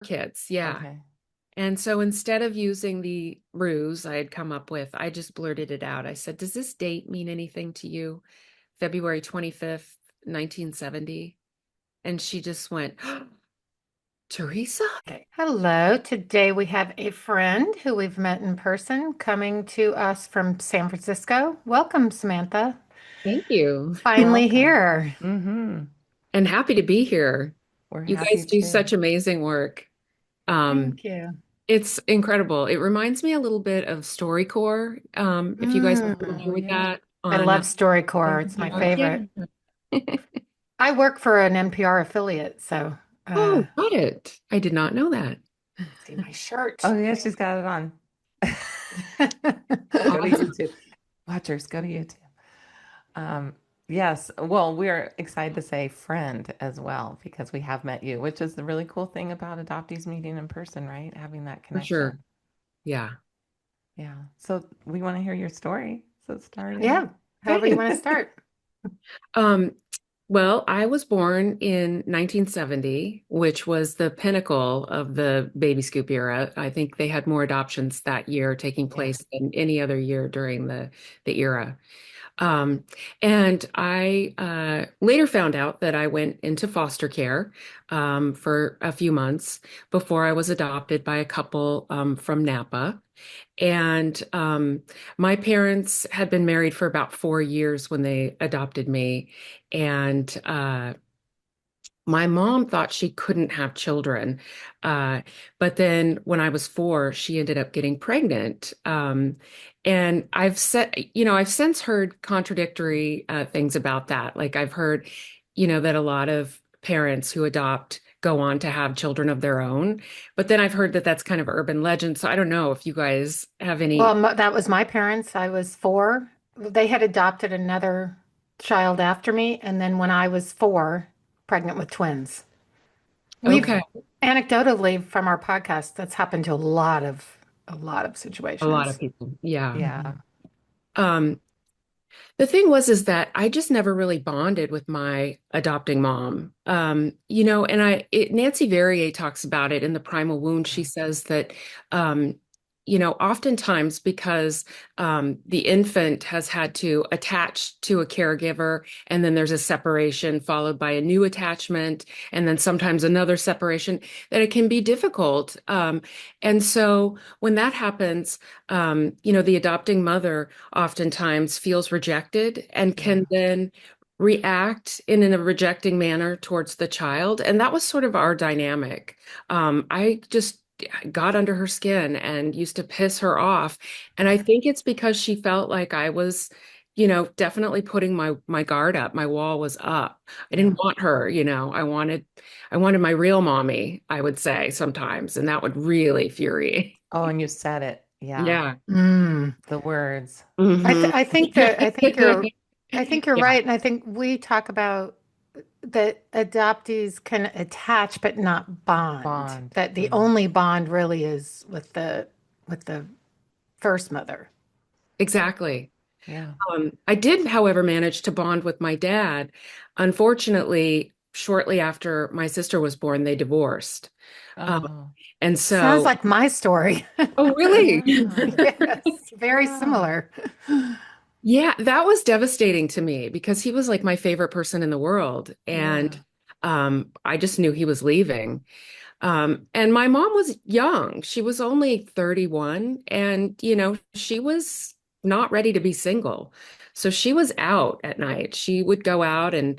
kids, yeah. Okay. And so instead of using the ruse I had come up with, I just blurted it out. I said, "Does this date mean anything to you? February 25th, 1970?" And she just went, "Teresa?" Okay. Hello. Today we have a friend who we've met in person coming to us from San Francisco. Welcome, Samantha. Thank you. Finally Welcome. here. Mm-hmm. And happy to be here. We're You happy guys do too. such amazing work. Um, Thank you. it's incredible. It reminds me a little bit of StoryCorps. If you guys are Oh familiar Mm. with yeah. that I on love StoryCorps. It's my NPR. yeah. favorite. I work for an NPR affiliate, so Oh, got it. I did not know that. see my shirt. Oh yeah, she's got it on. Go to Awesome. YouTube. Watchers, go to YouTube. Um, yes. Well, we're excited to say friend as well because we have met you, which is the really cool thing about adoptees meeting in person, right? Having that For sure. connection. Yeah. Yeah. So we want to hear your story. So start in. Yeah, however you Okay. want to start. Um, well, I was born in 1970, which was the pinnacle of the baby scoop era. I think they had more adoptions that year taking Yeah. place than any other year during the era. Um, and I later found out that I went into foster care for a few months before I was adopted by a couple from Napa. And my parents had been married for about 4 years when they adopted me. And my mom thought she couldn't have children. Uh, but then when I was 4, she ended up getting pregnant. And I've since heard contradictory things about that. Like I've heard, that a lot of parents who adopt go on to have children of their own. But then I've heard that that's kind of urban legend. So I don't know if you guys have Well, any. that was my parents. I was 4. They had adopted another child after me, and then when I was 4, pregnant with twins. We've Okay, Oh, anecdotally from our podcast, that's happened to a lot of a lot of situations. people. Yeah. yeah. Mhm. Um, The thing was, is that I just never really bonded with my adopting mom. And Nancy Verrier talks about it in The Primal Wound. She says that, um, oftentimes because the infant has had to attach to a caregiver, and then there's a separation followed by a new attachment, and then sometimes another separation, that it can be difficult. And so when that happens, the adopting mother oftentimes feels rejected and Yeah. can then react in a rejecting manner towards the child. And that was sort of our dynamic. I just got under her skin and used to piss her off. And I think it's because she felt like I was, definitely putting my guard up. My wall was up. I Yeah. didn't want her, I wanted my real mommy, I would say sometimes, and that would really infuriate. Oh, and you said it. Yeah. Yeah. Mm. The words. Hmm. I think you're Yeah, right, and I think we talk about that adoptees can attach but not bond. Bond. That the Mm. only bond really is with the first mother. exactly. Yeah. I did, however, manage to bond with my dad. Unfortunately, shortly after my sister was born, they divorced. Um, Oh. and Sounds so, like my story. oh, really? Yeah. Yes, very Wow. similar. Yeah, that was devastating to me because he was like my favorite person in the world. And Yeah. I just knew he was leaving. And my mom was young. She was only 31, and she was not ready to be single. So she was out at night. She would go out and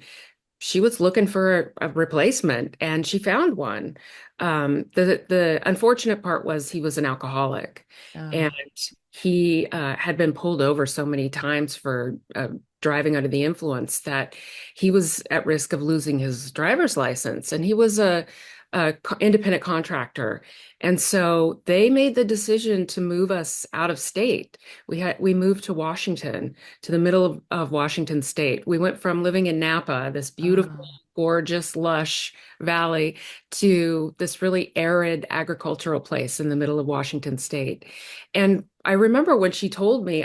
she was looking for a replacement, and she found one. The unfortunate part was he was an alcoholic, and Oh, he had been pulled over so many times for driving under the influence that he was at risk of losing his driver's license. And he was a independent contractor, and so they made the decision to move us out of state. We moved to Washington, to the middle of Washington state. We went from living in Napa, this beautiful, oh, gorgeous, lush valley, to this really arid agricultural place in the middle of Washington state. And I remember when she told me,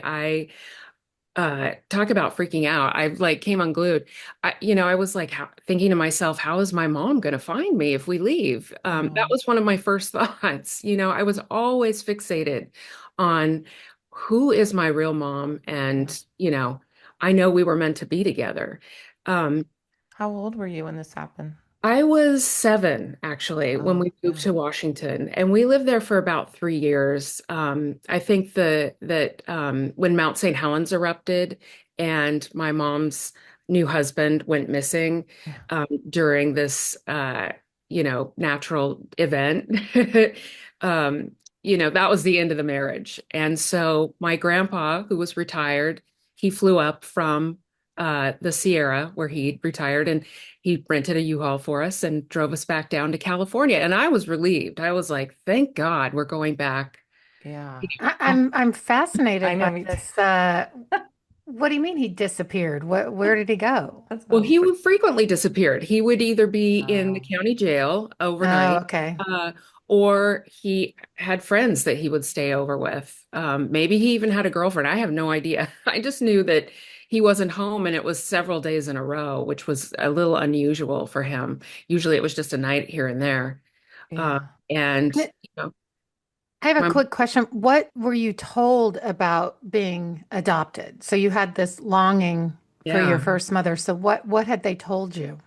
talk about freaking out. I like came unglued. I was like thinking to myself, how is my mom going to find me if we leave? That Oh, was one of my first thoughts. I was always fixated on who is my real mom. yeah. And, I know we were meant to be together. Um, How old were you when this happened? I was 7 actually when Oh, we moved yeah. to Washington, and we lived there for about 3 years. I think that when Mount St. Helens erupted and my mom's new husband went missing during this natural event, um, that was the end of the marriage. And so my grandpa, who was retired, he flew up from the Sierra where he retired, and he rented a U-Haul for us and drove us back down to California. And I was relieved. I was like, thank God we're going back. Yeah. I'm I fascinated know by me too. this. What do you mean he disappeared? Where did he go? That's Well, what he would frequently disappeared. He would either be in the oh, county jail Oh, overnight, okay. or he had friends that he would stay over with. Maybe he even had a girlfriend. I have no idea. I just knew that he wasn't home, and it was several days in a row, which was a little unusual for him. Usually it was just a night here and there. Uh, yeah. and, you know, I have a my, quick question. What were you told about being adopted? So you had this longing for your yeah. first mother. So what had they told you?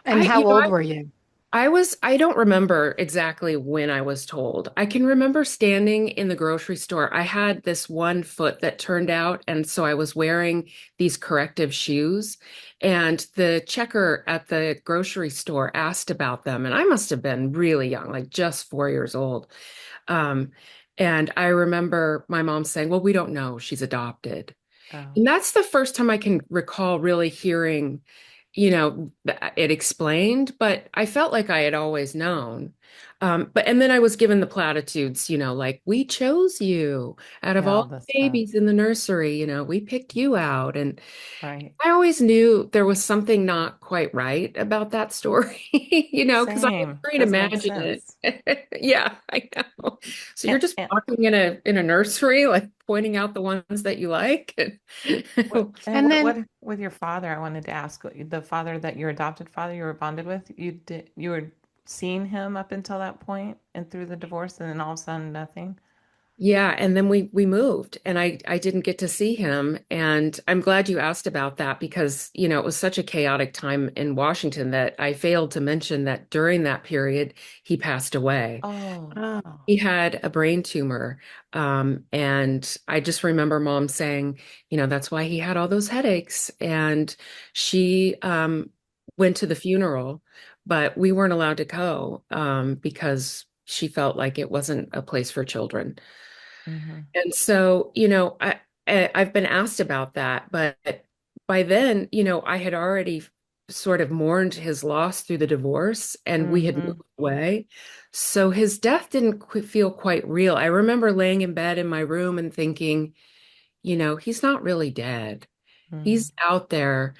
And I, how you know, old were you? I don't remember exactly when I was told. I can remember standing in the grocery store. I had this one foot that turned out, and so I was wearing these corrective shoes. And the checker at the grocery store asked about them, and I must have been really young, like just 4 years old. Um, and I remember my mom saying, "Well, we don't know. She's adopted." Oh. And that's the first time I can recall really hearing, it explained, but I felt like I had always known. And then I was given the platitudes, like, we chose you out of Yeah, all all this the stuff. babies in the nursery, we picked you out. And Right. I always knew there was something not quite right about that story, because I was Same. trying to Doesn't make imagine sense. it. Yeah, I know. So you're And, just and walking in a nursery, like pointing out the ones that you like. And what then with your father? I wanted to ask the father that your adopted father you were bonded with. You were seeing him up until that point and through the divorce, and then all of a sudden nothing. Yeah, and then we moved, and I didn't get to see him, and I'm glad you asked about that because, it was such a chaotic time in Washington that I failed to mention that during that period he passed away. Oh, oh, He had a brain tumor, and I just remember mom saying, that's why he had all those headaches, and she went to the funeral, but we weren't allowed to go because she felt like it wasn't a place for children. mm-hmm, And so, I've been asked about that, but by then, I had already sort of mourned his loss through the divorce, and we had mm-hmm, moved away. So his death didn't feel quite real. I remember laying in bed in my room and thinking, he's not really dead. mm-hmm. He's out there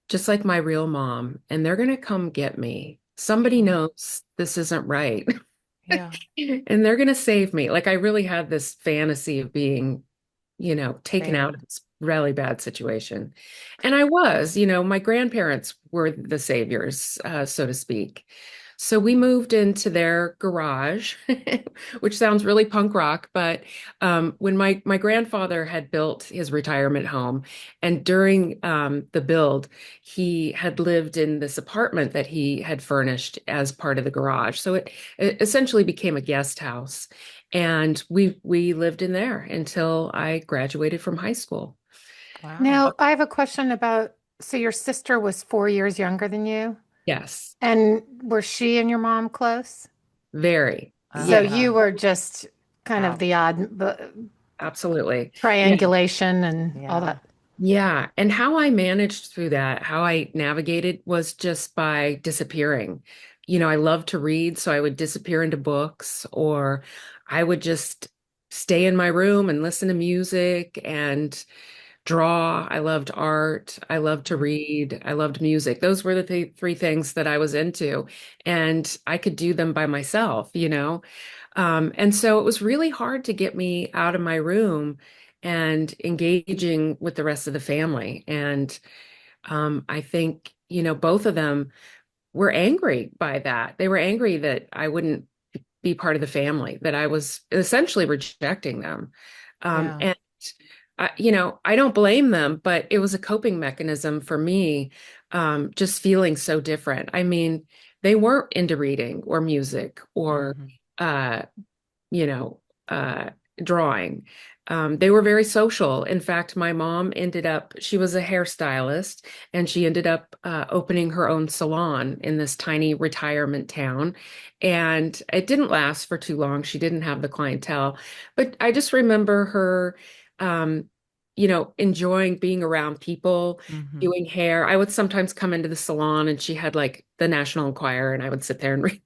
just like my real mom, and they're going to come get me. Somebody Oh, knows this isn't right. yeah, And they're going to save me. Like I really had this fantasy of being, taken out of saved. this really bad situation. And I was, my grandparents were the saviors, so to speak. So we moved into their garage, which sounds really punk rock, but when my grandfather had built his retirement home, and during the build, he had lived in this apartment that he had furnished as part of the garage. So it essentially became a guest house. And we lived in there until I graduated from high school. Wow. now I have a question about, so your sister was 4 years younger than you, Yes, and were she and your mom close? very. So Yeah, you were just kind of Out. the odd absolutely. Yeah. triangulation and all Yeah. that. Yeah. And how I managed through that, how I navigated was just by disappearing. I love to read, so I would disappear into books, or I would just stay in my room and listen to music and draw. I loved art. I loved to Mm, read. I loved music. Those were the three things that I was into. And I could do them by myself. And so it was really hard to get me out of my room and engaging with the rest of the family. And I think, both of them were angry by that. They were angry that I wouldn't be part of the family, that I was essentially rejecting them. Yeah. And I don't blame them, but it was a coping mechanism for me, just feeling so different. I mean, they weren't into reading or music or, Hmm. uh, you know, uh, drawing. They were very social. In fact, my mom she was a hairstylist, and she ended up opening her own salon in this tiny retirement town. And it didn't last for too long. She didn't have the clientele. But I just remember her, um, enjoying being around people, Hmm. doing hair. I would sometimes come into the salon and she had like the National Enquirer, and I would sit there and read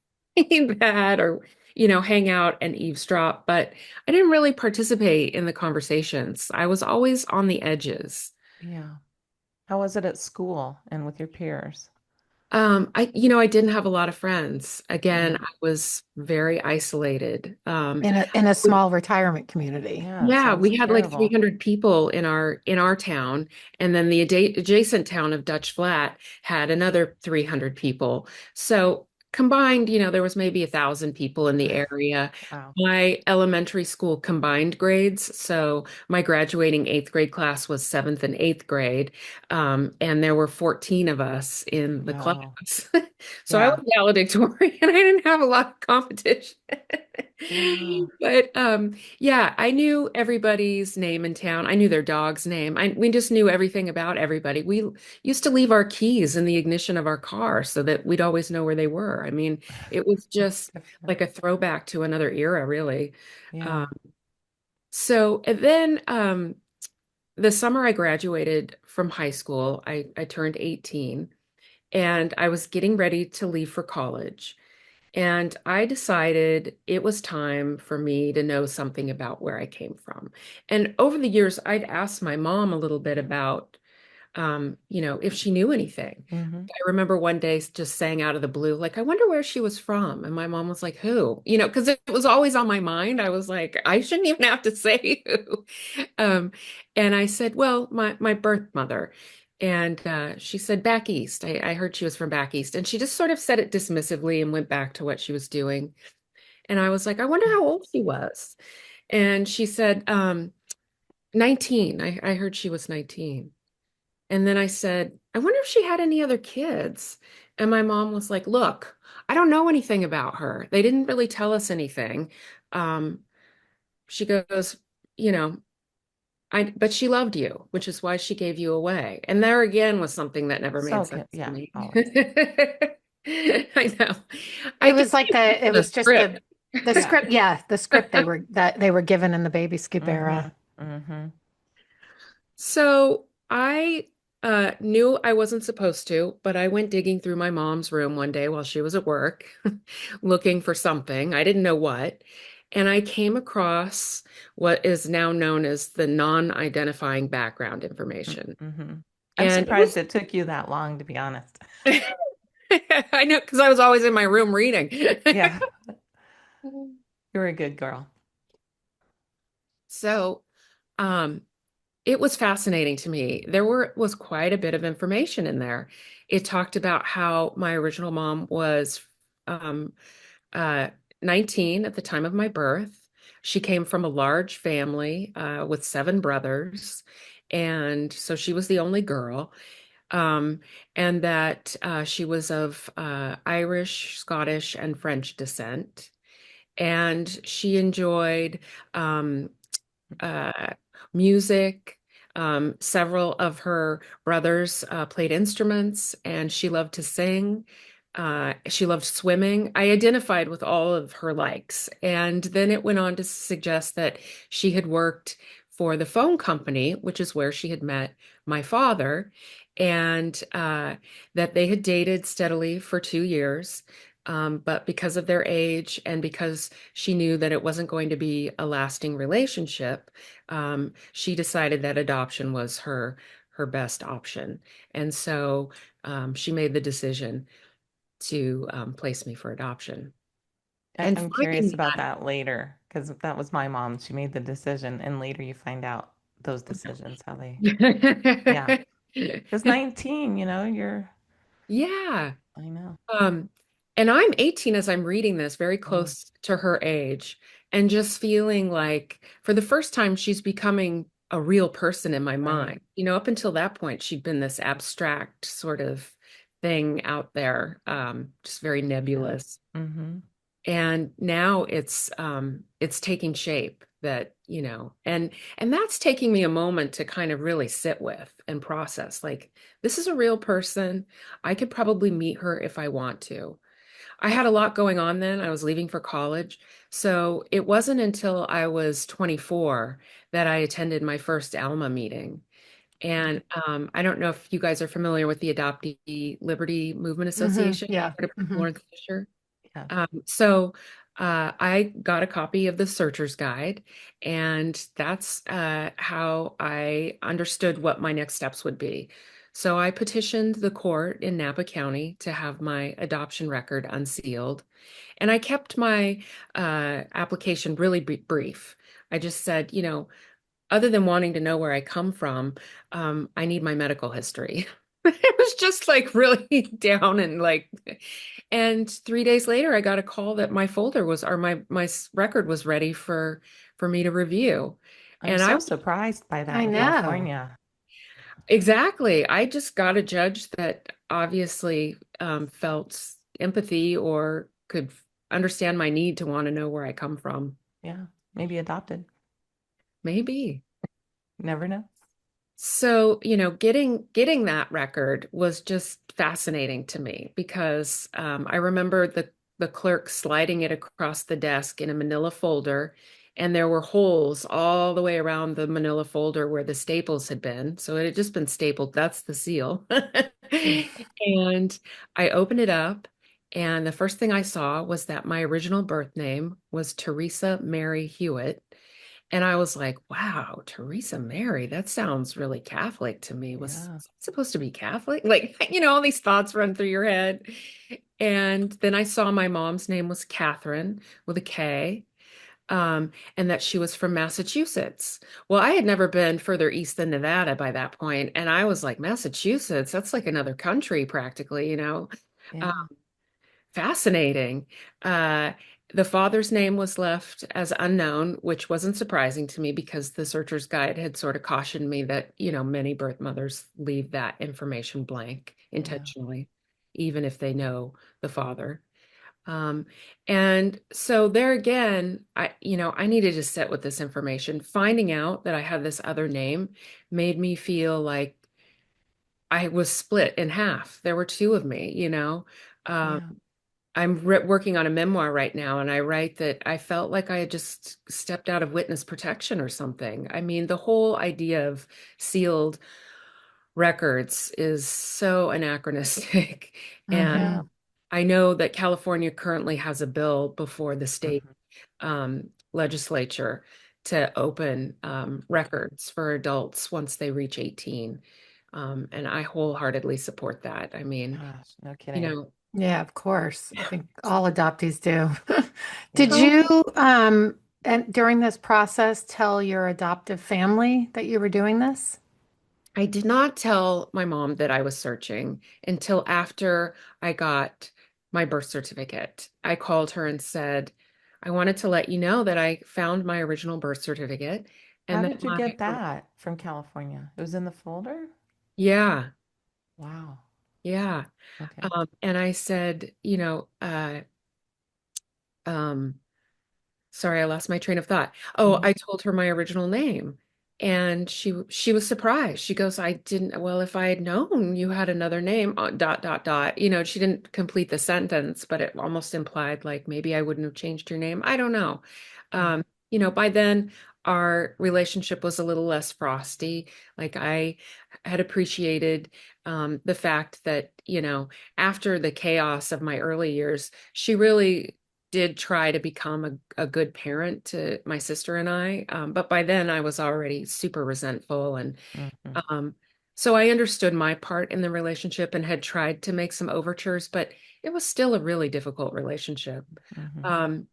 that, or hang out and eavesdrop, but I didn't really participate in the conversations. I was always on the edges. Yeah. How was it at school and with your peers? I didn't have a lot of friends. Again, Yeah. I was very isolated. In a small retirement community. Yeah, it Yeah, sounds we had like terrible. 300 people in our town, and then the adjacent town of Dutch Flat had another 300 people. So combined, there was maybe 1,000 people in the area. Wow. My elementary school combined grades, so my graduating eighth grade class was seventh and eighth grade, and there were 14 of us in the Oh, class. So I yeah. was valedictorian. I didn't have a lot of competition. Yeah. But yeah, I knew everybody's name in town. I knew their dog's name. We just knew everything about everybody. We used to leave our keys in the ignition of our car so that we'd always know where they were. I mean, it was That's just good for them. like a throwback to another era, really. Um, Yeah. so and then the summer I graduated from high school, I turned 18, and I was getting ready to leave for college. And I decided it was time for me to know something about where I came from. And over the years, I'd asked my mom a little bit about, if she knew anything. Hmm. I remember one day just saying out of the blue, like, I wonder where she was from. And my mom was like, who? Because it was always on my mind. I was like, I shouldn't even have to say who. Um, and I said, well, my birth mother. And she said, back east. I heard she was from back east. And she just sort of said it dismissively and went back to what she was doing. And I was like, I wonder how old she was. And she said, 19. I heard she was 19. And then I said, I wonder if she had any other kids. And my mom was like, look, I don't know anything about her. They didn't really tell us anything. Um, she goes, you know, but she loved you, which is why she gave you away. And there again was something that never So made good. sense to Yeah, me. always. I know. It I can was like it the was just script. the Yeah. script, yeah, the script they were given in the baby scoop Hmm. era. Hmm. So I knew I wasn't supposed to, but I went digging through my mom's room one day while she was at work, looking for something. I didn't know what. And I came across what is now known as the non-identifying background information. Hmm. I'm And it surprised was, it took you that long, to be honest. I know, because I was always in my room reading. Yeah, you're a good girl. So, um, it was fascinating to me. Was quite a bit of information in there. It talked about how my original mom was um, uh, 19 at the time of my birth. She came from a large family with seven brothers, and so she was the only girl. Um, and that she was of Irish, Scottish, and French descent. And she enjoyed um, uh, music. Several of her brothers played instruments, and she loved to sing. She loved swimming. I identified with all of her likes. And then it went on to suggest that she had worked for the phone company, which is where she had met my father, and that they had dated steadily for 2 years. But because of their age and because she knew that it wasn't going to be a lasting relationship, she decided that adoption was her best option. And so she made the decision to place me for adoption. And I'm curious finding about that, that later because that was my mom. She made the decision, and later you find out. those decisions, how they, yeah. Because 19, you're, Yeah. I know. Um, and I'm 18 as I'm reading this, very Mm, close to her age, and just feeling like for the first time she's becoming a real person in my right. mind. Up until that point, she'd been this abstract sort of thing out there, just very Yeah. nebulous. Mm-hmm. And now it's taking shape and that's taking me a moment to kind of really sit with and process. Like, this is a real person. I could probably meet her if I want to. I had a lot going on then. I was leaving for college. So it wasn't until I was 24 that I attended my first Alma meeting. Yeah. And I don't know if you guys are familiar with the Adoptee Liberty Movement Association, Yeah. part of Hmm. Lawrence Fisher. Yes. I got a copy of the Searcher's Guide, and that's how I understood what my next steps would be. So I petitioned the court in Napa County to have my adoption record unsealed, and I kept my application really brief. I just said, other than wanting to know where I come from, I need my medical history. It was just like really down and like, and 3 days later, I got a call that my folder was, or my record was ready for me to review. I'm And I so surprised by that I in know. California. exactly, I just got a judge that obviously felt empathy or could understand my need to want to know where I come from. Yeah. Maybe adopted. Maybe. Never know. So, getting that record was just fascinating to me because I remember the clerk sliding it across the desk in a manila folder, and there were holes all the way around the manila folder where the staples had been. So it had just been stapled. That's the seal. Mm. And I opened it up, and the first thing I saw was that my original birth name was Teresa Mary Hewitt. And I was like, wow, Teresa Mary, that sounds really Catholic to me. Was Yeah. it supposed to be Catholic? Like, all these thoughts run through your head. And then I saw my mom's name was Catherine with a K, and that she was from Massachusetts. Well, I had never been further east than Nevada by that point, and I was like, Massachusetts, that's like another country practically. Yeah. Fascinating. Uh, the father's name was left as unknown, which wasn't surprising to me because the searcher's guide had sort of cautioned me that, many birth mothers leave that information blank Yeah. intentionally, even if they know the father. Um, and so there again, I needed to sit with this information. Finding out that I had this other name made me feel like I was split in half. There were two of me. Um, Yeah. I'm working on a memoir right now, and I write that I felt like I had just stepped out of witness protection or something. I mean, the whole idea of sealed records is so anachronistic. And Hmm. Yeah. I know that California currently has a bill before the state Hmm. legislature to open records for adults once they reach 18. And I wholeheartedly support that. I mean, Gosh, no you kidding. know, Yeah, of course. I think all adoptees do. Did Yeah. you, and during this process, tell your adoptive family that you were doing this? I did not tell my mom that I was searching until after I got my birth certificate. I called her and said, I wanted to let you know that I found my original birth certificate How and that did you get that from California? It was in the folder? yeah, Wow. yeah. Okay. And I said, um, sorry, I lost my train of thought. Oh, Hmm. I told her my original name, and she was surprised. She goes, "I didn't. Well, if I had known you had another name, dot dot dot." She didn't complete the sentence, but it almost implied like maybe I wouldn't have changed your name. I don't know. Yeah. By then our relationship was a little less frosty. Like, I had appreciated the fact that, after the chaos of my early years, she really did try to become a good parent to my sister and I. But by then I was already super resentful. And Hmm. um, so I understood my part in the relationship and had tried to make some overtures, but it was still a really difficult relationship. Hmm. Um,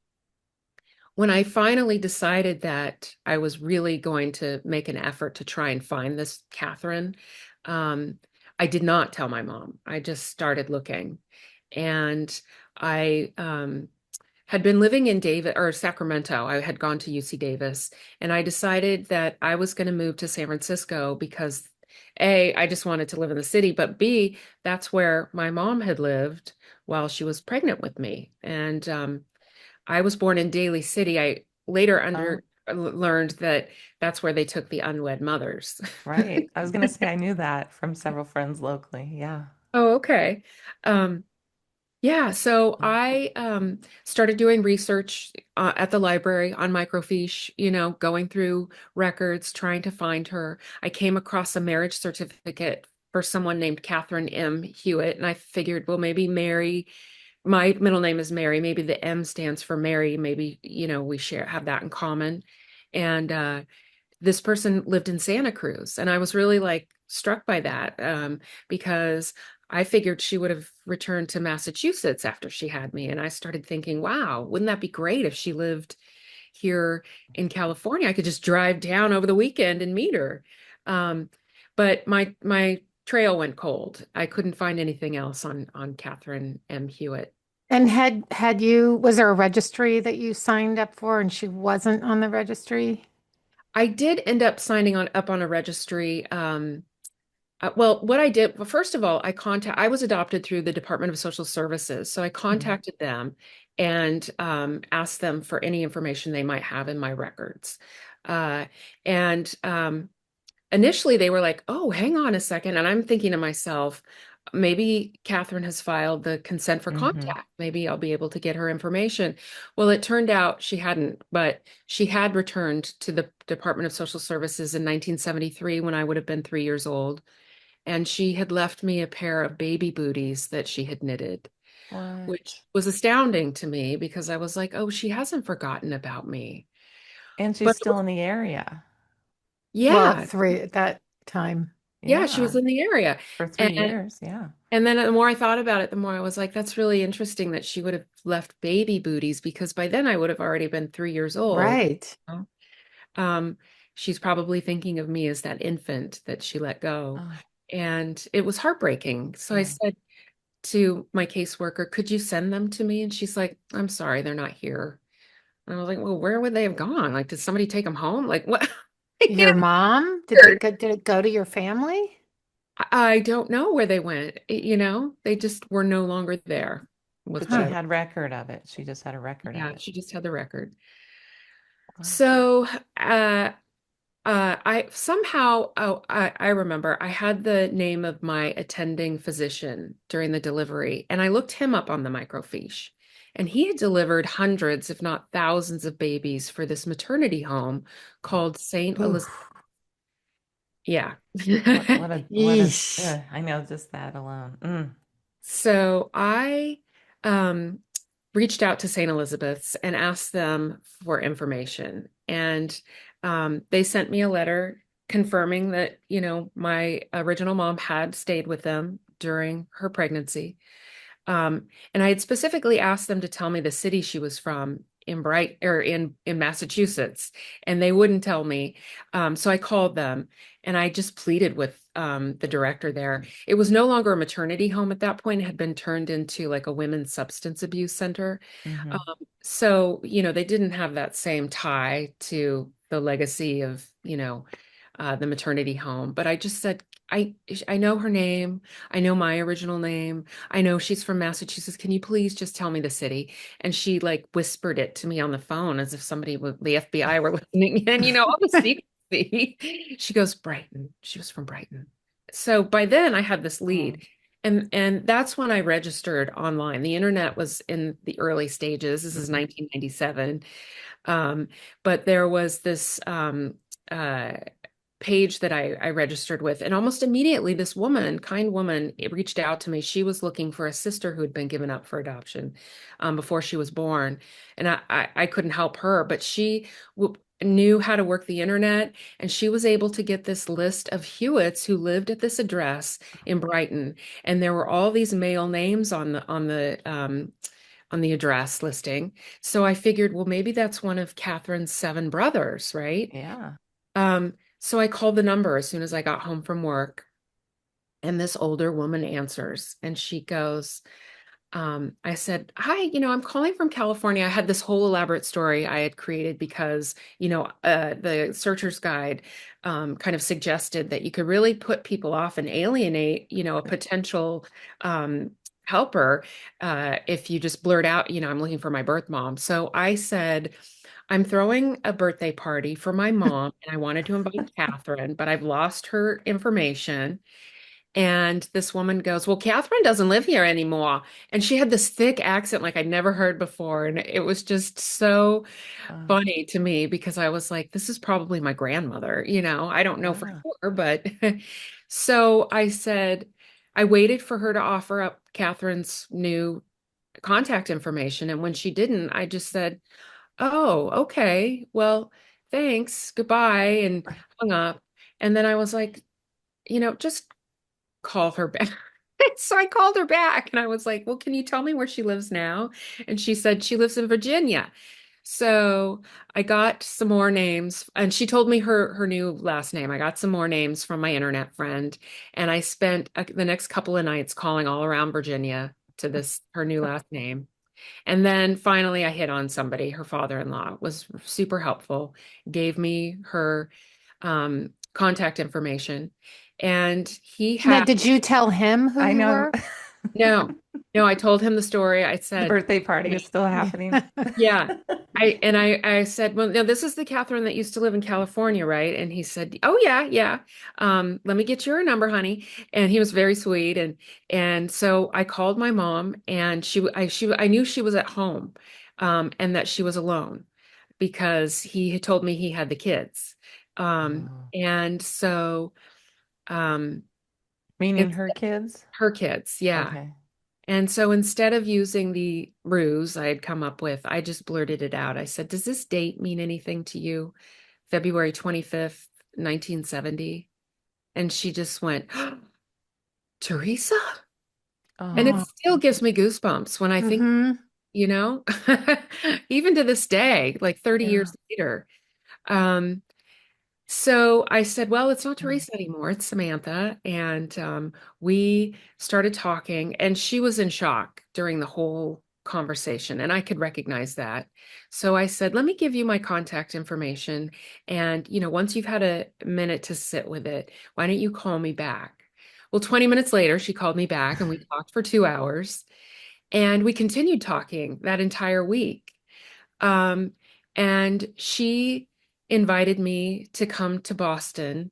when I finally decided that I was really going to make an effort to try and find this Catherine, um, I did not tell my mom. I just started looking. And I had been living in Davis or Sacramento. I had gone to UC Davis, and I decided that I was going to move to San Francisco because A, I just wanted to live in the city, but B, that's where my mom had lived while she was pregnant with me. And I was born in Daly City. I later Oh, learned that that's where they took the unwed mothers. right. I was gonna say I knew that from several friends locally. Yeah. Oh, okay. Um, Yeah, so I started doing research at the library on microfiche, going through records, trying to find her. I came across a marriage certificate for someone named Catherine M. Hewitt, and I figured, well, maybe Mary, my middle name is Mary, maybe the M stands for Mary, maybe, we have that in common. And this person lived in Santa Cruz. And I was really like struck by that because I figured she would have returned to Massachusetts after she had me. And I started thinking, wow, wouldn't that be great if she lived here in California? I could just drive down over the weekend and meet her. Um, but my trail went cold. I couldn't find anything else on Catherine M. Hewitt. And was there a registry that you signed up for and she wasn't on the registry? I did end up signing on up on a registry. Well, what I did, well, first of all, I was adopted through the Department of Social Services. So I Mhm. contacted them and asked them for any information they might have in my records. Uh, and initially they were like, oh, hang on a second. And I'm thinking to myself, maybe Catherine has filed the consent for Mhm. contact. Maybe I'll be able to get her information. Well, it turned out she hadn't, but she had returned to the Department of Social Services in 1973 when I would have been 3 years old. And she had left me a pair of baby booties that she had knitted, which What? was astounding to me because I was like, oh, she hasn't forgotten about me. And she's But still in the area. Well, yeah, three at that time. yeah, she was Yeah. in the area. For three And years. Yeah. and then the more I thought about it, the more I was like, that's really interesting that she would have left baby booties because by then I would have already been 3 years old. Right. Um, she's probably thinking of me as that infant that she let go. Oh, And it was heartbreaking. So I yeah. said to my caseworker, could you send them to me? And she's like, I'm sorry, they're not here. And I was like, well, where would they have gone? Like, did somebody take them home? Like, what? Your mom? Weird. Did it go to your family? I don't know where they went. They just were no longer there, was But what she I, Huh. had record of it. She just had a record of yeah, it. she just had the record. Wow. So, I somehow, oh, I remember I had the name of my attending physician during the delivery, and I looked him up on the microfiche. And he had delivered hundreds, if not thousands, of babies for this maternity home called St. Elizabeth. Oof. Yeah. Yeesh. I know just that alone. Mm. So I um, reached out to St. Elizabeth's and asked them for information. And they sent me a letter confirming that, my original mom had stayed with them during her pregnancy. And I had specifically asked them to tell me the city she was from in Massachusetts, and they wouldn't tell me. So I called them and I just pleaded with the director there. It was no longer a maternity home at that point; it had been turned into like a women's substance abuse center. Hmm. So, they didn't have that same tie to the legacy of, the maternity home. But I just said, I know her name. I know my original name. I know she's from Massachusetts. Can you please just tell me the city? And she like whispered it to me on the phone as if the FBI were listening in, all the secrecy. She goes, Brighton. She was from Brighton. So by then I had this Oh. lead. And that's when I registered online. The internet was in the early stages. This is Mhm. 1997. Um, but there was this uh, page that I registered with, and almost immediately, this woman, kind woman, reached out to me. She was looking for a sister who had been given up for adoption before she was born, and I couldn't help her, but she knew how to work the internet, and she was able to get this list of Hewitts who lived at this address in Brighton, and there were all these male names on the on the address listing. So I figured, well, maybe that's one of Catherine's seven brothers, right? Yeah. So I called the number as soon as I got home from work, and this older woman answers, and she goes, I said, hi, I'm calling from California. I had this whole elaborate story I had created because, the searcher's guide kind of suggested that you could really put people off and alienate, a potential um, helper if you just blurt out, I'm looking for my birth mom. So I said, I'm throwing a birthday party for my mom, and I wanted to invite Catherine, but I've lost her information. And this woman goes, well, Catherine doesn't live here anymore. And she had this thick accent like I'd never heard before. And it was just so Oh, funny to me because I was like, this is probably my grandmother, I don't know for yeah. sure. But so I said, I waited for her to offer up Catherine's new contact information. And when she didn't, I just said, oh, okay, well, thanks, goodbye, and hung up. And then I was like, just call her back. So I called her back and I was like, well, can you tell me where she lives now? And she said she lives in Virginia. So I got some more names and she told me her new last name. I got some more names from my internet friend and I spent the next couple of nights calling all around Virginia to this her new last name. And then finally I hit on somebody. Her father-in-law was super helpful, gave me her contact information. And he Now, had did you tell him who I you know were? no, no, I told him the story. I the said, birthday party is still happening. yeah. I said, well, no, this is the Catherine that used to live in California, right? And he said, oh yeah, yeah. Let me get your number, honey. And he was very sweet. And so I called my mom, and I knew she was at home, and that she was alone because he had told me he had the kids. Oh. And so um, Meaning it's her kids? her kids, yeah. Okay. And so instead of using the ruse I had come up with, I just blurted it out. I said, does this date mean anything to you? February 25th, 1970. And she just went, Teresa? And it Oh, Oh. still gives me goosebumps when I think, Mm-hmm. you know, even to this day, like 30 yeah. years later. Um, So I said, well, it's not Yeah. Teresa anymore, it's Samantha. And we started talking, and she was in shock during the whole conversation, and I could recognize that. So I said, let me give you my contact information. And, once you've had a minute to sit with it, why don't you call me back? Well, 20 minutes later, she called me back, and we talked for 2 hours, and we continued talking that entire week. Um, and she invited me to come to Boston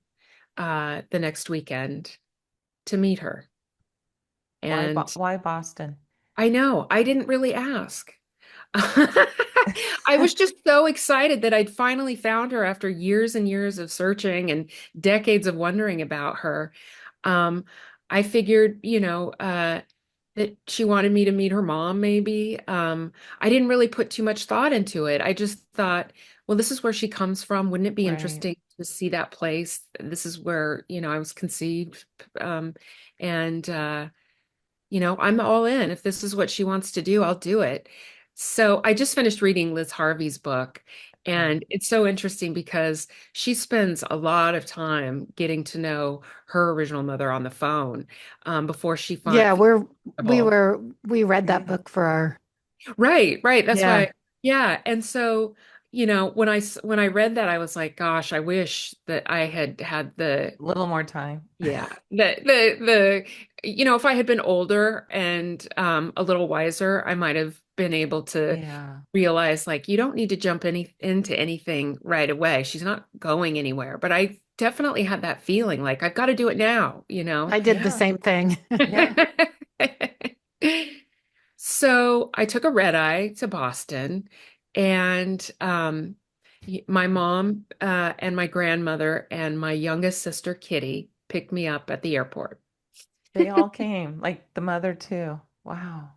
the next weekend to meet her. And Why Boston? I know I didn't really ask. I was just so excited that I'd finally found her after years and years of searching and decades of wondering about her. Um, I figured, that she wanted me to meet her mom, maybe. I didn't really put too much thought into it. I just thought, well, this is where she comes from. Wouldn't it be Right. interesting to see that place? This is where, I was conceived. And I'm all in. If this is what she wants to do, I'll do it. So I just finished reading Liz Harvey's book, Oh, and it's so interesting because she spends a lot of time getting to know her original mother on the phone before she Yeah, finds we read that yeah. book for our, right, right. That's yeah. why, yeah. And so, when I read that, I was like, gosh, I wish that I had had the A little more time. yeah, if I had been older and a little wiser, I might have been able to Yeah. realize like you don't need to jump into anything right away. She's not going anywhere. But I definitely had that feeling like I've got to do it now. I did the Yeah. same thing. Yeah. So I took a red eye to Boston, and my mom and my grandmother and my youngest sister Kitty picked me up at the airport. They all came, like the mother too. Wow.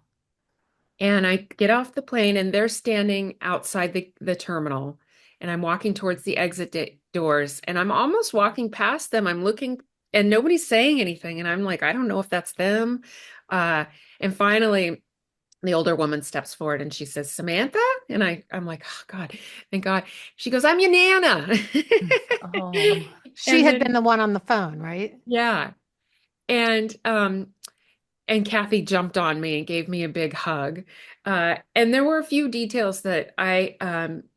And I get off the plane, and they're standing outside the terminal, and I'm walking towards the exit doors, and I'm almost walking past them. I'm looking, and nobody's saying anything, and I'm like, I don't know if that's them. And finally, The older woman steps forward and she says, Samantha? And I'm like, oh God, thank God. She goes, I'm your Nana. Oh, She And had been then, the one on the phone, right? yeah. And and Kathy jumped on me and gave me a big hug. And there were a few details that I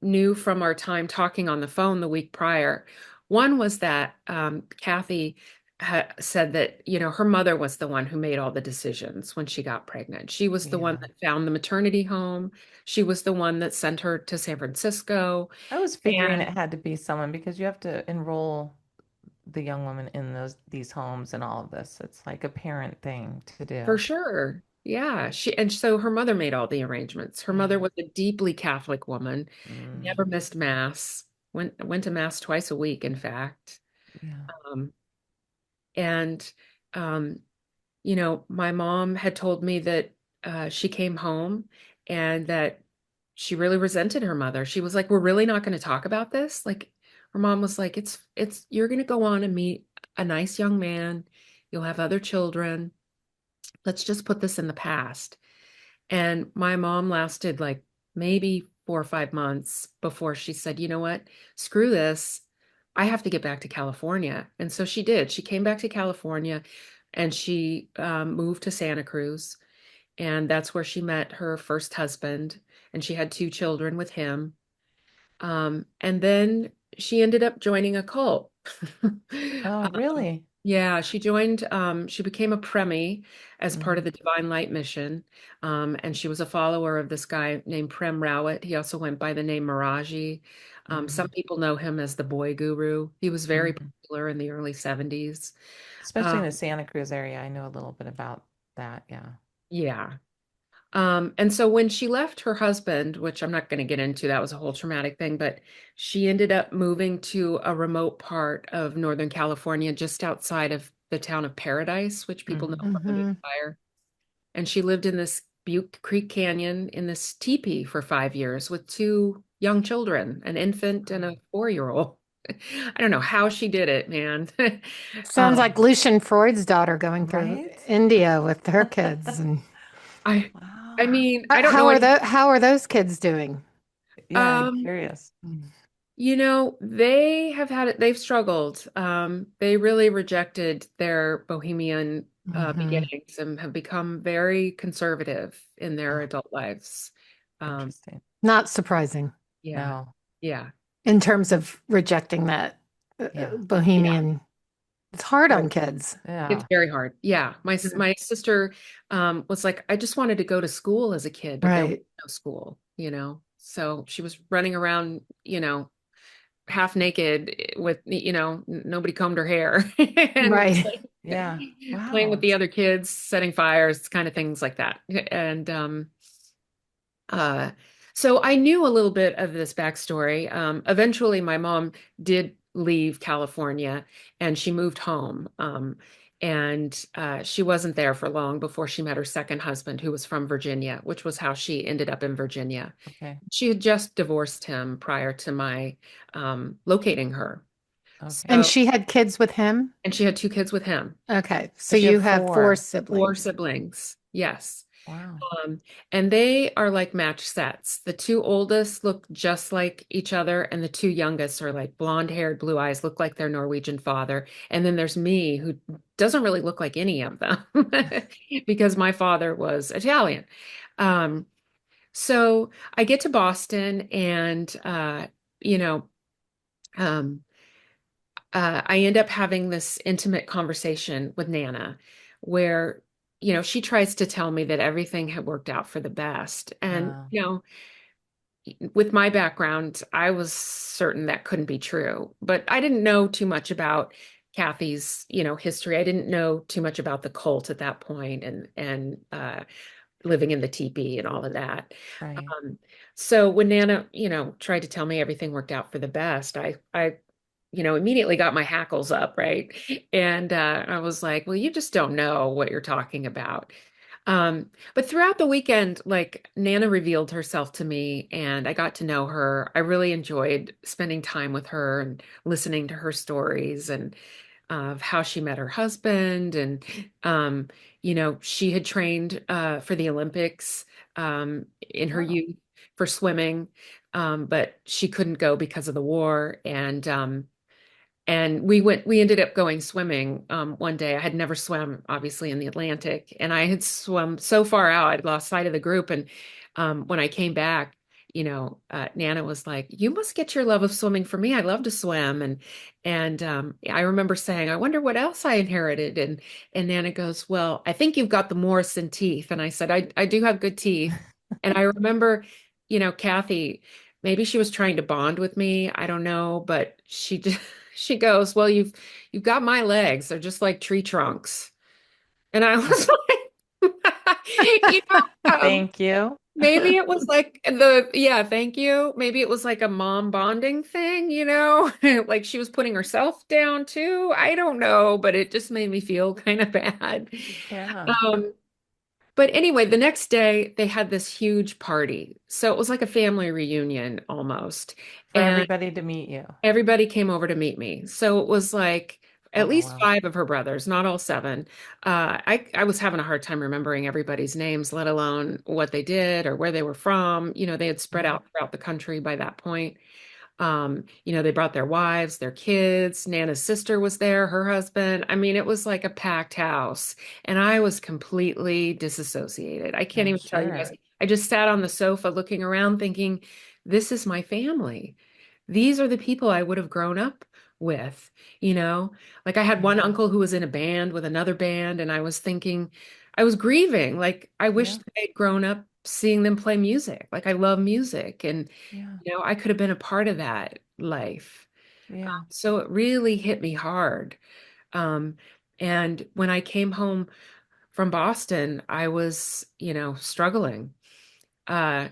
knew from our time talking on the phone the week prior. One was that Kathy said that, her mother was the one who made all the decisions when she got pregnant. She was the one yeah. that found the maternity home. She was the one that sent her to San Francisco. I was figuring And it had to be someone because you have to enroll the young woman in these homes and all of this. It's like a parent thing to for do. sure. Yeah, and so her mother made all the arrangements. Her mother Yeah. was a deeply Catholic woman, never Mm, missed mass, went to mass twice a week, in fact. yeah. Um, and um, my mom had told me that she came home and that she really resented her mother. She was like, "We're really not going to talk about this." Like, her mom was like, "It's you're going to go on and meet a nice young man. You'll have other children. Let's just put this in the past." And my mom lasted like maybe 4 or 5 months before she said, you know what? Screw this. I have to get back to California. And so she did. She came back to California and she moved to Santa Cruz. And that's where she met her first husband. And she had 2 children with him. And then she ended up joining a cult. Oh, really? Yeah, she became a Premi as part of Hmm. the Divine Light Mission. And she was a follower of this guy named Prem Rawat. He also went by the name Miraji. Some Hmm. people know him as the boy guru. He was very Hmm. popular in the early 70s. Especially Uh, in the Santa Cruz area. I know a little bit about that. Yeah. yeah. And so when she left her husband, which I'm not going to get into, that was a whole traumatic thing, but she ended up moving to a remote part of Northern California, just outside of the town of Paradise, which people know Hmm. from the movie Mm-hmm. Fire. And she lived in this Butte Creek Canyon in this teepee for 5 years with 2 young children, an infant and a 4-year-old. I don't know how she did it, man. Sounds like Um, Lucian Freud's daughter going through Right? India with her kids. And I, I Wow. mean, I don't know any. how are those kids doing? Yeah, I'm Um, curious. They have had it, they've struggled. They really rejected their bohemian Mm-hmm. beginnings and have become very conservative in their Oh, adult lives. Um, interesting. Not surprising yeah, No. yeah, in terms of rejecting that Yeah. yeah. bohemian. It's hard Right. on kids. It's Yeah. very hard. Yeah. Mm. My sister was like, I just wanted to go to school as a kid, but there was Right, no school. So she was running around, half naked with nobody combed her hair and right. Yeah. playing with Wow. the other kids, setting fires, kind of things like that. And uh so I knew a little bit of this backstory. Eventually my mom did leave California and she moved home. And she wasn't there for long before she met her second husband, who was from Virginia, which was how she ended up in Virginia. Okay. She had just divorced him prior to my locating her. And Okay. So, she had kids with him? and she had 2 kids with him, Okay, so So she had you have four four. four siblings. siblings. Yes. Wow. Um, and they are like match sets. The 2 oldest look just like each other, and the 2 youngest are like blonde haired, blue eyes, look like their Norwegian father. And then there's me, who doesn't really look like any of them because my father was Italian. Um, so I get to Boston and, you know, um, I end up having this intimate conversation with Nana where, she tries to tell me that everything had worked out for the best. And, Wow. with my background, I was certain that couldn't be true, but I didn't know too much about Kathy's, history. I didn't know too much about the cult at that point and living in the teepee and all of that. Right. Um, so when Nana, tried to tell me everything worked out for the best, I immediately got my hackles up, right? And I was like, well, you just don't know what you're talking about. But throughout the weekend, like Nana revealed herself to me and I got to know her. I really enjoyed spending time with her and listening to her stories and of how she met her husband and she had trained for the Olympics in her Oh, youth for swimming, but she couldn't go because of the war. And we ended up going swimming one day. I had never swum, obviously, in the Atlantic, and I had swum so far out, I'd lost sight of the group. And when I came back, Nana was like, "You must get your love of swimming from me. I love to swim." And I remember saying, "I wonder what else I inherited." And Nana goes, "Well, I think you've got the Morrison teeth." And I said, "I do have good teeth." And I remember, Kathy, maybe she was trying to bond with me. I don't know, but she just she goes, "Well, you've got my legs. They're just like tree trunks." And I was like, you thank you. maybe it was like yeah, thank you. Maybe it was like a mom bonding thing. Like she was putting herself down too. I don't know, but it just made me feel kind of bad. Yeah. Um, but anyway, the next day they had this huge party. So it was like a family reunion almost. For And everybody to meet you. everybody came over to meet me. So it was like at Oh, least wow. five of her brothers, not all seven. I was having a hard time remembering everybody's names, let alone what they did or where they were from. They had spread Mm, out throughout the country by that point. They brought their wives, their kids. Nana's sister was there, her husband. I mean, it was like a packed house, and I was completely disassociated. I can't I'm even tell you guys. sure. I just sat on the sofa looking around thinking, this is my family. These are the people I would have grown up with, you know? Like I had one Yeah. uncle who was in a band with another band, and I was thinking, I was grieving. Like I wish Yeah. that I'd grown up seeing them play music. Like I love music, and Yeah. I could have been a part of that life. Yeah. So it really hit me hard. Um, and when I came home from Boston, I was, struggling. Uh,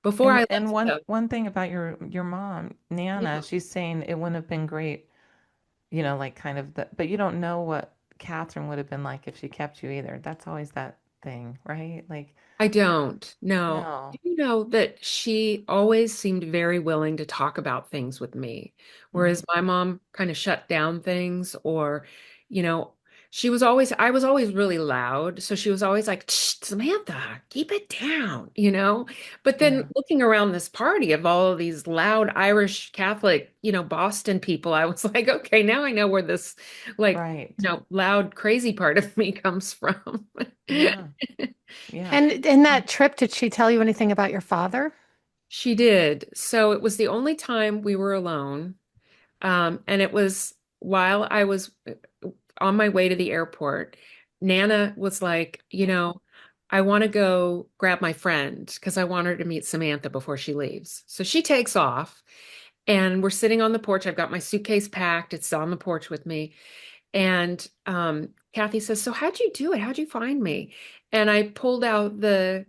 before I And left, one thing about your mom, Nana, yeah, she's saying it wouldn't have been great, like kind of but you don't know what Catherine would have been like if she kept you either. That's always that thing, right? Like, I don't. No. no. Do you know that she always seemed very willing to talk about things with me, Hmm. whereas my mom kind of shut down things, or, you know, I was always really loud. So she was always like, "Shh, Samantha, keep it down." But then Yeah. looking around this party of all of these loud Irish Catholic, Boston people, I was like, okay, now I know where this, like, Right. loud, crazy part of me comes from. Yeah. Yeah. And in that trip, did she tell you anything about your father? She did. So it was the only time we were alone. And it was while I was on my way to the airport. Nana was like, I want to go grab my friend because I want her to meet Samantha before she leaves. So she takes off, and we're sitting on the porch. I've got my suitcase packed. It's on the porch with me. And Kathy says, "So how'd you do it? How'd you find me?" And I pulled out the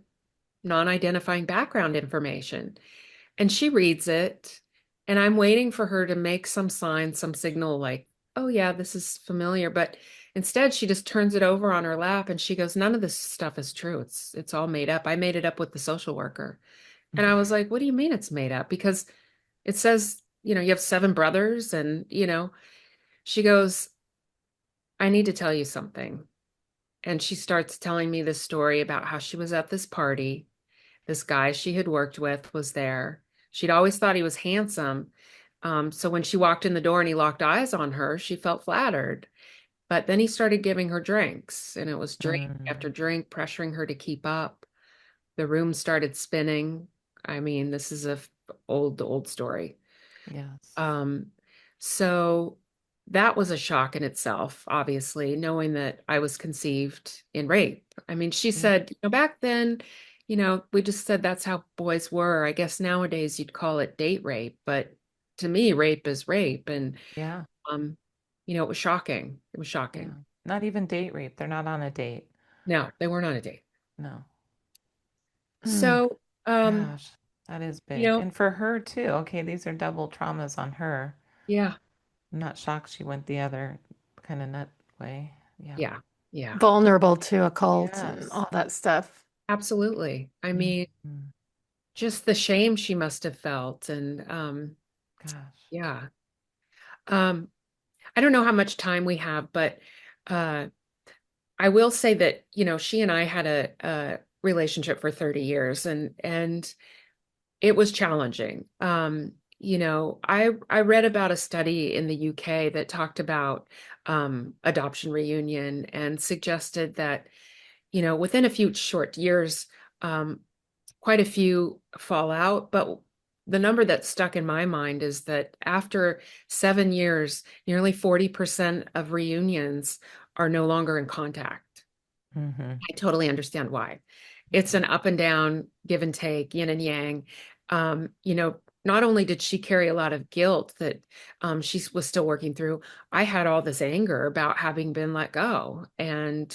non-identifying background information. And she reads it, and I'm waiting for her to make some sign, some signal like, "Oh yeah, this is familiar." But instead, she just turns it over on her lap and she goes, "None of this stuff is true. It's all made up. I made it up with the social worker." And I was like, "What do you mean it's made up?" Because it says, you have seven brothers, and she goes, "I need to tell you something." And she starts telling me this story about how she was at this party. This guy she had worked with was there. She'd always thought he was handsome. So when she walked in the door and he locked eyes on her, she felt flattered. But then he started giving her drinks, and it was drink Mm, after drink, pressuring her to keep up. The room started spinning. I mean, this is a old story. yes. Um, so that was a shock in itself, obviously, knowing that I was conceived in rape. I mean, she Yeah. said, back then, we just said that's how boys were. I guess nowadays you'd call it date rape, but to me, rape is rape. And, Yeah. um, it was shocking. It was Yeah. shocking. Not even date rape. They're not on a date. No, they weren't on a date. No. Mm, So, gosh, that is you big. know, And for her too. Okay, these are double traumas on her. yeah, I'm not shocked she went the other kind of nut way. Yeah. yeah, yeah, Vulnerable to a cult and Yes. all that stuff. absolutely. I mean, Mhm. just the shame she must have felt. And, Gosh. yeah. Um, I don't know how much time we have, but uh, I will say that, she and I had a relationship for 30 years, and it was challenging. I read about a study in the UK that talked about adoption reunion and suggested that, within a few short years, um, quite a few fall out. But the number that stuck in my mind is that after 7 years, nearly 40% of reunions are no longer in contact. Hmm. I totally understand why. It's an up and down, give and take, yin and yang. Not only did she carry a lot of guilt that she was still working through, I had all this anger about having been let go. And,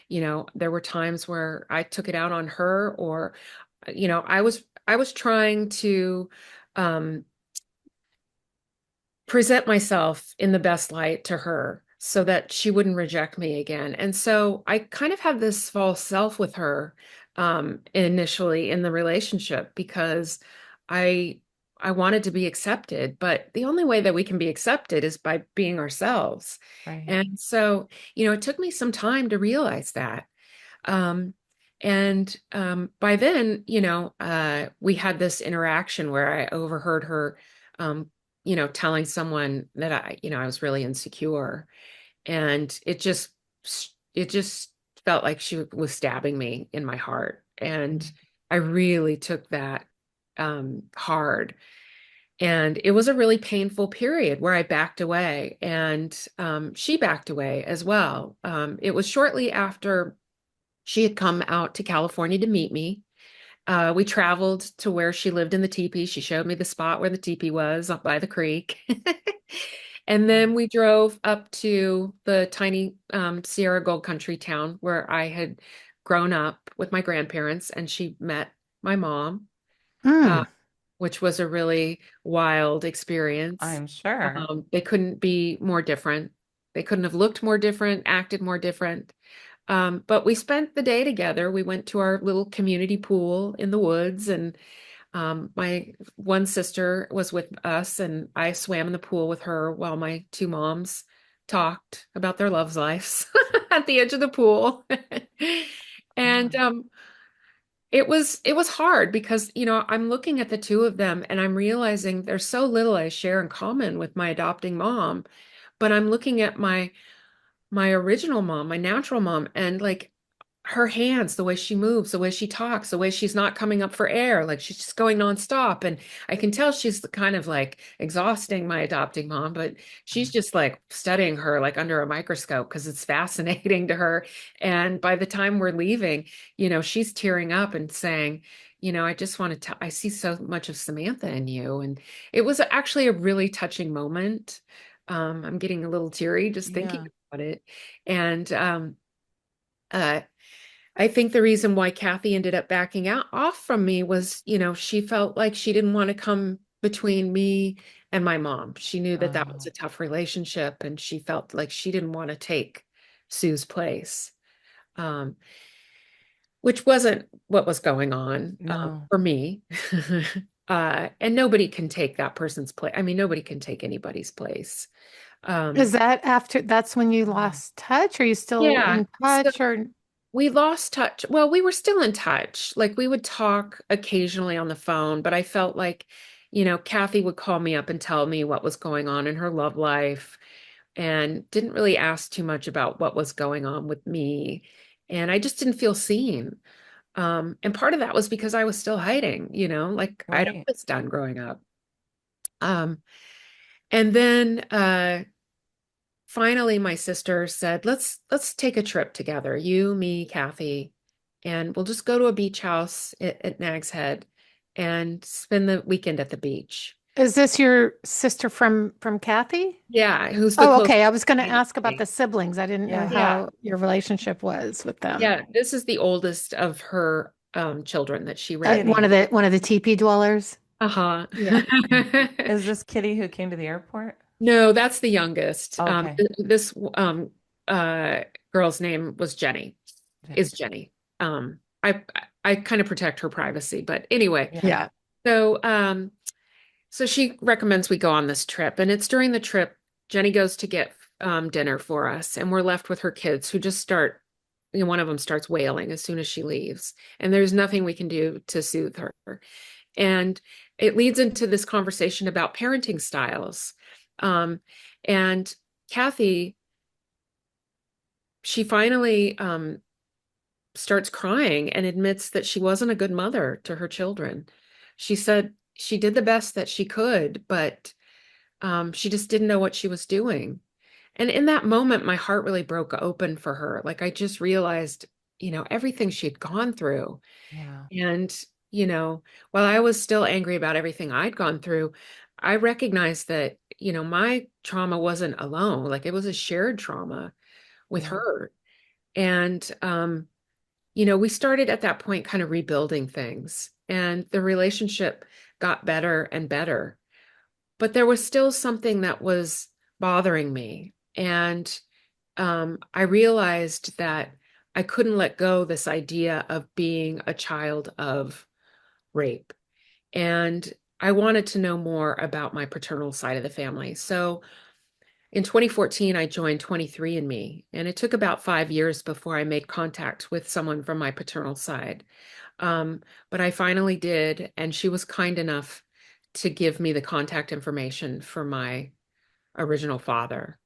there were times where I took it out on her, or, I was trying to um, present myself in the best light to her so that she wouldn't reject me again. And so I kind of had this false self with her initially in the relationship, because I I wanted to be accepted, but the only way that we can be accepted is by being ourselves. Right. And so, it took me some time to realize that. Um, and by then, we had this interaction where I overheard her, um, telling someone that I was really insecure, and it just felt like she was stabbing me in my heart, and Mm. I really took that hard. And it was a really painful period where I backed away, and she backed away as well. It was shortly after she had come out to California to meet me. We traveled to where she lived in the teepee. She showed me the spot where the teepee was up by the creek. And then we drove up to the tiny Sierra Gold Country town where I had grown up with my grandparents, and she met my mom, uh, Mm. which was a really wild experience. I'm sure. They couldn't be more different. They couldn't have looked more different, acted more different. But we spent the day together. We went to our little community pool in the woods, and my one sister was with us, and I swam in the pool with her while my two moms talked about their love lives at the edge of the pool. And Yeah. it was hard because, I'm looking at the two of them and I'm realizing there's so little I share in common with my adopting mom, but I'm looking at my original mom, my natural mom, and like her hands, the way she moves, the way she talks, the way she's not coming up for air, like she's just going nonstop. And I can tell she's kind of like exhausting my adopting mom, but she's just like studying her like under a microscope because it's fascinating to her. And by the time we're leaving, she's tearing up and saying, I just want to tell, I see so much of Samantha in you. And it was actually a really touching moment. I'm getting a little teary just thinking Yeah. about it. And uh, I think the reason why Kathy ended up backing out off from me was, she felt like she didn't want to come between me and my mom. She knew that that was Oh, a tough relationship, and she felt like she didn't want to take Sue's place, um, which wasn't what was going on no. for me. And nobody can take that person's place. I mean, nobody can take anybody's place. Is Um, that after that's when you Yeah. lost touch? Are you still yeah. in So touch or we lost touch. Well, we were still in touch. Like we would talk occasionally on the phone, but I felt like, Kathy would call me up and tell me what was going on in her love life, and didn't really ask too much about what was going on with me. And I just didn't feel seen. And part of that was because I was still hiding, like I'd Right. always done growing up. Um, and then finally my sister said, let's take a trip together, you, me, Kathy, and we'll just go to a beach house at Nag's Head and spend the weekend at the beach. is this your sister from Kathy? Yeah, who's the Oh, closest okay. I was going to to ask about me. the siblings. I didn't know Yeah. Yeah, how your relationship was with them. yeah, this is the oldest of her children that she raised. Kitty. One of the teepee dwellers. Uh-huh. Yeah. Is this Kitty who came to the airport? No, that's the youngest. Okay. This uh girl's name was Jenny, Jenny. is Jenny. I kind of protect her privacy, but anyway, Yeah. Yeah. so she recommends we go on this trip, and it's during the trip Jenny goes to get dinner for us, and we're left with her kids who just start, one of them starts wailing as soon as she leaves, and there's nothing we can do to soothe her. And it leads into this conversation about parenting styles. And Kathy, she finally starts crying and admits that she wasn't a good mother to her children. She said she did the best that she could, but she just didn't know what she was doing. And in that moment, my heart really broke open for her. Like I just realized, everything she had gone through. Yeah. And, you know, while I was still angry about everything I'd gone through, I recognized that, my trauma wasn't alone. Like it was a shared trauma with Yeah. her. And, we started at that point kind of rebuilding things, and the relationship got better and better. But there was still something that was bothering me. And I realized that I couldn't let go this idea of being a child of rape. And I wanted to know more about my paternal side of the family. So in 2014, I joined 23andMe, and it took about 5 years before I made contact with someone from my paternal side. But I finally did, and she was kind enough to give me the contact information for my original father.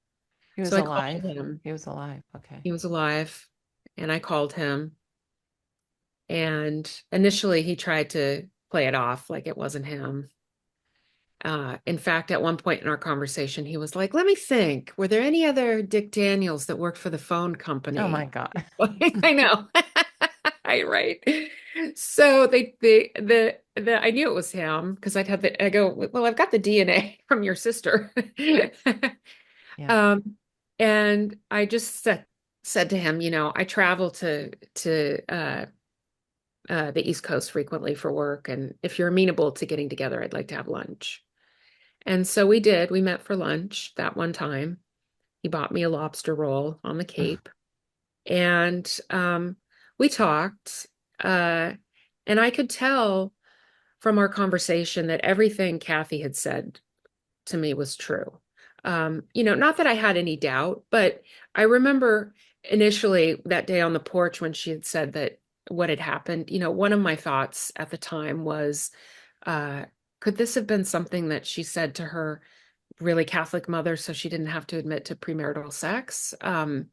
He So was I called alive. him. He was alive. Okay. He was alive, and I called him. And initially, he tried to play it off like it wasn't him. In fact, at one point in our conversation, he was like, "Let me think. Were there any other Dick Daniels that worked for the phone Oh my company?" God. I know. Right. So I knew it was him because I go, "Well, I've got the DNA from your sister." Yeah. Um, and I just said to him, I travel to the East Coast frequently for work, and if you're amenable to getting together, I'd like to have lunch. And so we did. We met for lunch that one time. He bought me a lobster roll on the Cape, and we talked. Uh, and I could tell from our conversation that everything Kathy had said to me was true. Not that I had any doubt, but I remember initially that day on the porch when she had said that what had happened, one of my thoughts at the time was, uh, could this have been something that she said to her really Catholic mother so she didn't have to admit to premarital sex? And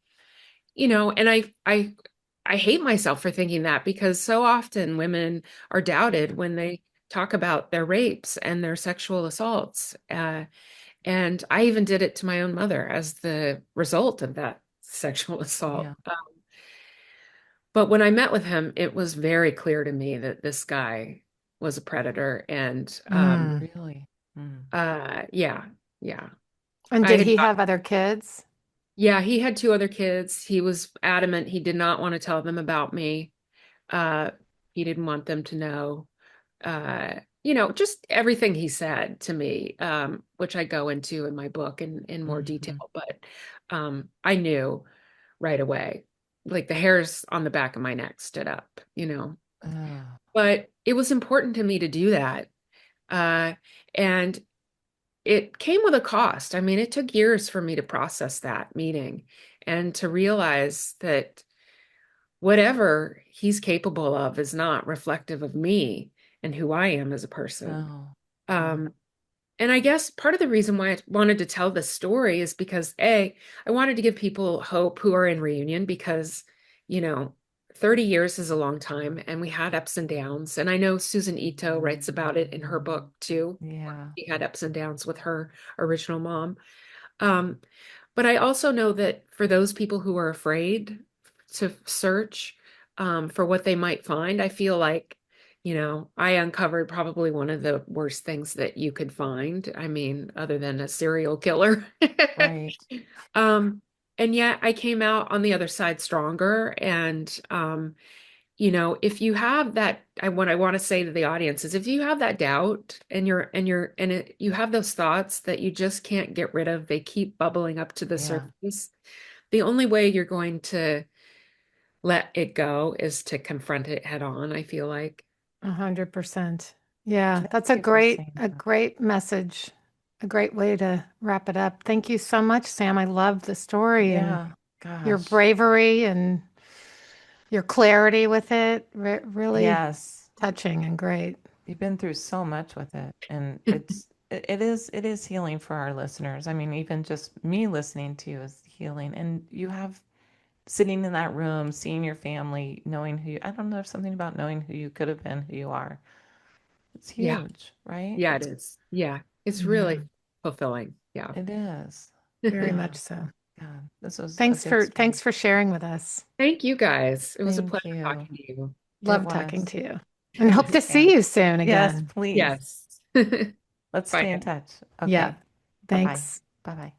I hate myself for thinking that, because so often women are doubted when they talk about their rapes and their sexual assaults. And I even did it to my own mother as the result of that sexual assault. Yeah. But when I met with him, it was very clear to me that this guy was a predator. And Mm. Really. Mm. yeah, yeah. And I did had he have other kids? Yeah, he had two other kids. He was adamant he did not want to tell them about me. Uh, he didn't want them to know. Just everything he said to me, which I go into in my book in more Hmm. detail. But I knew right away, like the hairs on the back of my neck stood up. Oh, But it was important to me to do that. Uh, and it came with a cost. I mean, it took years for me to process that meeting and to realize that whatever he's capable of is not reflective of me and who I am as a person. no. No. Um, and I guess part of the reason why I wanted to tell this story is because I wanted to give people hope who are in reunion, because, you know, 30 years is a long time and we had ups and downs. And I know Susan Ito writes about it in her book too. Yeah. She had ups and downs with her original mom. Um, but I also know that for those people who are afraid to search for what they might find, I feel like, I uncovered probably one of the worst things that you could find. I mean, other than a serial killer. Right. Um, and yet I came out on the other side stronger. And if you have that, what I want to say to the audience is, if you have that doubt and you have those thoughts that you just can't get rid of, they keep bubbling up to the Yeah. surface. The only way you're going to let it go is to confront it head on, I feel like. 100%. Yeah, Thank that's you for saying a that. great message. a great way to wrap it up. Thank you so much, Sam. I love the story and Yeah, your gosh. bravery and your clarity with it. Really Yes. touching and great. You've been through so much with it, and it is healing for our listeners. I mean, even just me listening to you is healing. And you have sitting in that room, seeing your family, knowing who you, I don't know, there's something about knowing who you could have been, who you are. It's Yeah. huge, right? Yeah, it is. Yeah. It's really Yeah, fulfilling. Yeah. It is. very Yeah. much so. God, this was a good Thanks story. for sharing with us. Thank you guys. It was a Thank pleasure you. talking to you. It Love talking was. to you. And hope Thanks, to Sam. see you soon Yes, again. please. Yes. Let's Bye. stay in touch. Yeah. Okay. Bye bye. Thanks. Bye bye.